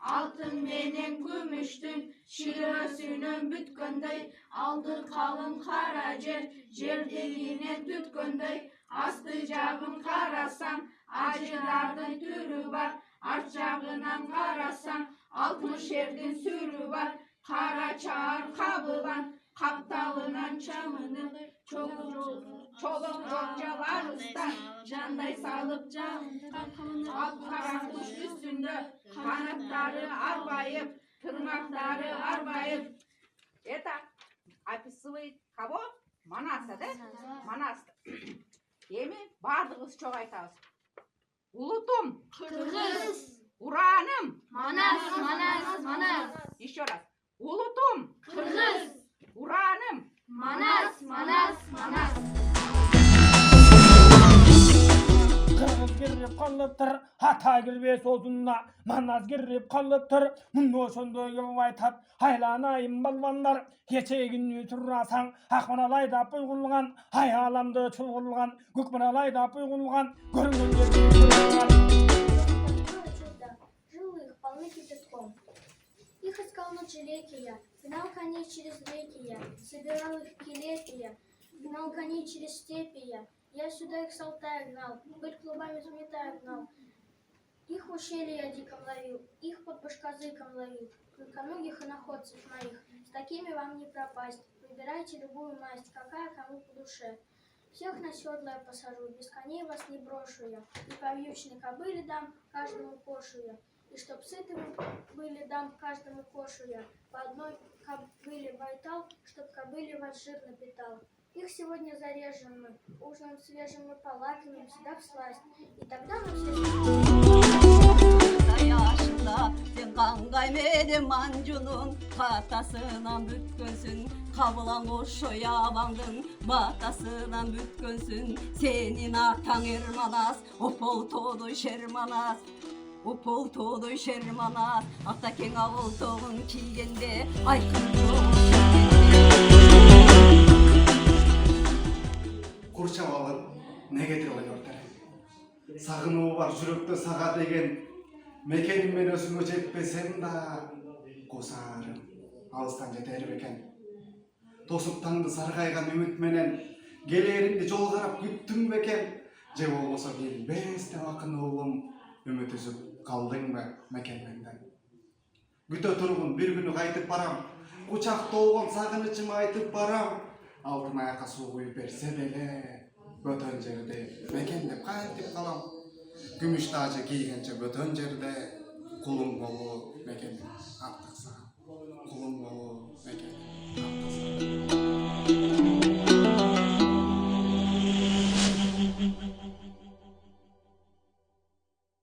Altın menen gümüştün, şirasının bütkönday, aldı kalın kara jer deliğine tütkönday, astı jağın karasan, acılardın türü var, art jağından karasan, 60 erdin sürü var, kara çağır kabılan, kaptalından çamını, çoluk çokça var ustan, canday salıp alt karanmış üstünde, kanatları arbayıp, tırnakları arbayıp. Это описывает кого? Манаса, да? Манасты. Эми бардығыз çok айтабыз. Улутум. Кыргыз. Ураным. Манас. Еще раз. Улутум. Кыргыз. Ураным. Манас. Kırgız girip kalıptır, hata girbe sozunna, manaz girip kalıptır, mundu şundu gibi aytat, haylanayım balvanlar, geçe günü turrasan, akmanalayda buygulgan, hayalamdı çulgulgan, gükmanalayda buygulgan, görüngün yerdi çulgulgan. Жил их полны кипятком. Их искал ночи реки я, гнал коней через реки я, собирал их килети я, гнал коней через степи я сюда их с Алтая гнал, быть клубами взметая гнал. Их в ущелье я диком ловил, их под башказыком ловил, крюконогих и находцев моих, с такими вам не пропасть, выбирайте любую масть, какая кому по душе. Всех на седло я посажу, без коней вас не брошу я, и по вьючной кобыле дам каждому кошу я, и чтоб сыты вы были дам каждому кошу я, по одной кобыле байтал, чтоб кобыле вас жир напитал. Их сегодня зарежем мы, ужином свежим мы полакомим всегда всласть, и тогда мы все... Yaşında sen kangaymedim mancunun hatasından bütkünsün kabılan koşuya bandın batasından bütkünsün senin atan Ermanas opol todu şermanas opol todu şermanas ataken avultoğun kiyende aykın Kurça balık ne getirip oynuyorlar? Sağınığı var жүректі sağa деген мекенім мен өзіңе жетпесем да қосарым алыстан жетер бекен. Тосып таңды сарғайған үмітменен келеріңді жол қарап күттің бекен. Же болмаса келбес деп ақын ұлым үміт үзіп қалдың ба мекенменден. Күтө тұрғын бір күні қайтып барам, құшақ толған сағынышым айтып барам. Алтын аяққа су құйып берсе деле бөтен жерде мекен деп қайтып қалам. Күміш тажы кийгенче бөтен жерде кулуң болу мекенден артық.